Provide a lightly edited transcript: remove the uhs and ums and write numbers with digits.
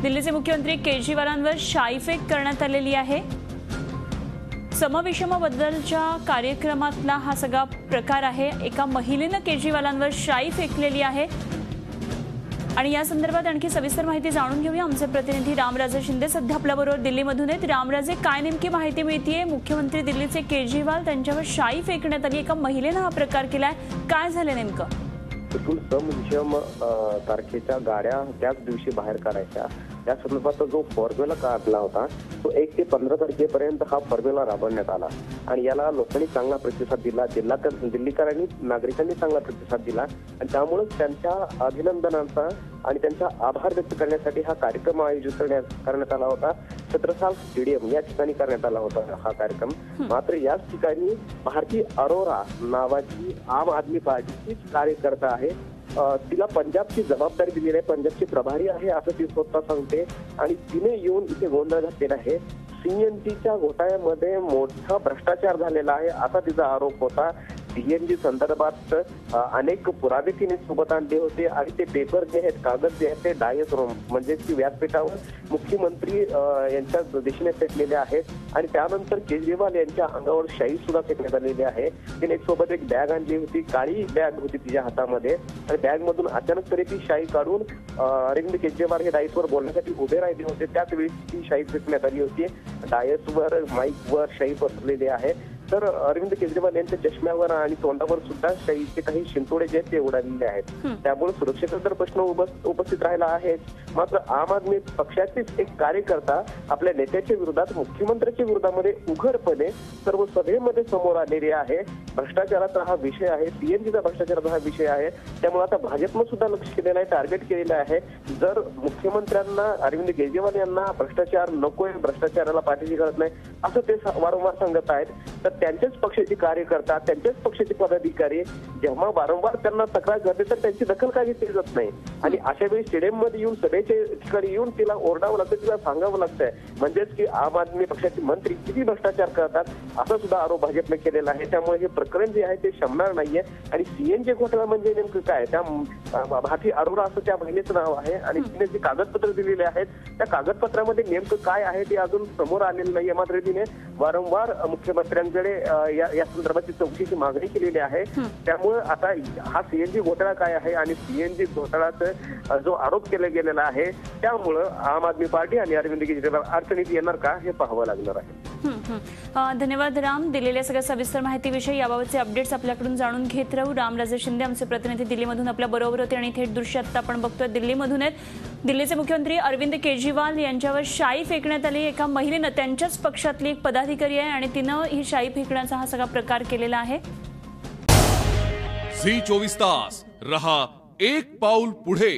दिल्लीचे मुख्यमंत्री केजरीवालांवर शाईफेक करण्यात आलेली आहे। समविषम बद्दलच्या कार्यक्रमातला हा सगळा प्रकार आहे। एका महिलेने केजरीवालांवर शाई फेकलेली आहे आणि या संदर्भात आणखी सविस्तर माहिती जाणून घेऊया। आमचे प्रतिनिधी रामराजे शिंदे सध्या आपल्याबरोबर दिल्लीमधून आहेत। रामराजे, काय नेमकी माहिती मिळतीये? मुख्यमंत्री दिल्लीचे केजरीवाल त्यांच्यावर शाई फेकण्यात आली, एका महिलेने हा प्रकार केलाय, काय झाले नेमकं? बिलकुल समविषम तारखेच्या गाड्या त्याच दिवशी बाहेर काढायच्या या संदर्भात जो फॉर्म्युला काढला होता तो 1 ते 15 तारखेपर्यंत हा फॉर्म्युला राबवण्यात आला आणि याला लोकांनी चांगला प्रतिसाद दिला। दिल्लीकरांनी नागरिकांनी चांगला प्रतिसाद दिला आणि त्यामुळे त्यांच्या अभिनंदनाचा आणि त्यांचा आभार व्यक्त करण्यासाठी हा कार्यक्रम आयोजित करण्यात आला होता। छत्रसाल स्टेडियम या ठिकाणी करण्यात आला होता हा कार्यक्रम। मात्र याच ठिकाणी भारती अरोरा नावाची आम आदमी पार्टीचीच कार्यकर्ता आहे, तिला पंजाबची जबाबदारी दिलेली आहे, पंजाबची प्रभारी आहे असं ती स्वतः सांगते आणि तिने येऊन इथे गोंधळ घातलेला आहे। सीएनजीच्या घोटाळ्यामध्ये मोठा भ्रष्टाचार झालेला आहे असा तिचा आरोप होता। सीएनजी संदर्भात अनेक पुरावे तिने सोबत आणले होते आणि ते पेपर जे आहेत, कागद जे आहेत ते डायस रूम म्हणजे की व्यासपीठावर मुख्यमंत्री यांच्या दिशेने फेकलेले आहेत आणि त्यानंतर केजरीवाल यांच्या अंगावर शाई सुद्धा फेकण्यात आलेली आहे। तिने सोबत एक बॅग आणली होती, काळी बॅग होती तिच्या हातामध्ये आणि बॅग मधून अचानक तरी ती शाई काढून अरविंद केजरीवाल हे डायसवर बोलण्यासाठी उभे राहिले होते, त्याच वेळी ती शाई फेकण्यात आली होती। डायसवर माईकवर शाई पसरलेली आहे। तर अरविंद केजरीवाल यांच्या चष्म्यावर आणि तोंडावर सुद्धा शाईचे काही शिंतोडे जे आहेत ते उडालेले आहेत। त्यामुळे सुरक्षेचा तर प्रश्न उपस्थित राहिला आहे। मात्र आम आदमी पक्षाचेच एक कार्यकर्ता आपल्या नेत्याच्या विरोधात, मुख्यमंत्र्यांच्या विरोधामध्ये उघडपणे सर्व सभेमध्ये समोर आलेले आहे। भ्रष्टाचाराचा हा विषय आहे, सीएनजीचा भ्रष्टाचाराचा हा विषय आहे। त्यामुळे आता भाजपनं सुद्धा लक्ष केलेलं आहे, टार्गेट केलेलं आहे। जर मुख्यमंत्र्यांना अरविंद केजरीवाल यांना भ्रष्टाचार नकोय, भ्रष्टाचाराला पाठीशी घालत नाही असं ते वारंवार सांगत आहेत, तर त्यांच्याच पक्षाचे कार्यकर्ता, त्यांच्याच पक्षाचे पदाधिकारी जेव्हा वारंवार त्यांना तक्रार करते तर त्यांची दखल का घेतली जात नाही आणि अशा वेळी स्टेडियम मध्ये येऊन सभेच्या ठिकाणी येऊन तिला ओरडावं लागतं, तिला सांगावं लागतंय म्हणजेच की आम आदमी पक्षाचे मंत्री किती भ्रष्टाचार करतात असा सुद्धा आरोप भाजपने केलेला आहे। त्यामुळे हे प्रकरण जे आहे ते शमणार नाहीये आणि सीएनजी घोटाळा म्हणजे नेमकं काय, त्या भारती अरोरा असं त्या महिलेचं नाव आहे आणि तिने जे कागदपत्र दिलेले आहेत त्या कागदपत्रामध्ये नेमकं काय आहे ते अजून समोर आलेलं नाहीये। मात्र तिने वारंवार मुख्यमंत्र्यांकडे या संदर्भाची चौकशीची मागणी केलेली आहे। त्यामुळे आता हा सीएनजी घोटाळा काय आहे आणि सीएनजी घोटाळ्याचा जो आरोप केला गेलेला आहे त्यामुळं आम आदमी पार्टी आणि अरविंद केजरीवाल अडचणीत येणार का हे पाहावं लागणार आहे। धन्यवाद राम, दिलेल्या सगळ्या सविस्तर माहितीविषयी। याबाबतचे अपडेट्स आपल्याकडून जाणून घेत राहू। रामराजे शिंदे आमचे प्रतिनिधी दिल्लीमधून आपल्या बरोबर होते आणि थेट दृश्य आता आपण बघतोय दिल्लीमधून आहेत। दिल्लीचे मुख्यमंत्री अरविंद केजरीवाल यांच्यावर शाई फेकण्यात आली। एका महिलेनं त्यांच्याच पक्षातली एक पदाधिकारी आहे आणि तिनं ही शाई फेकण्याचा हा सगळा प्रकार केलेला आहे। झी 24 तास रहा एक पाऊल पुढे।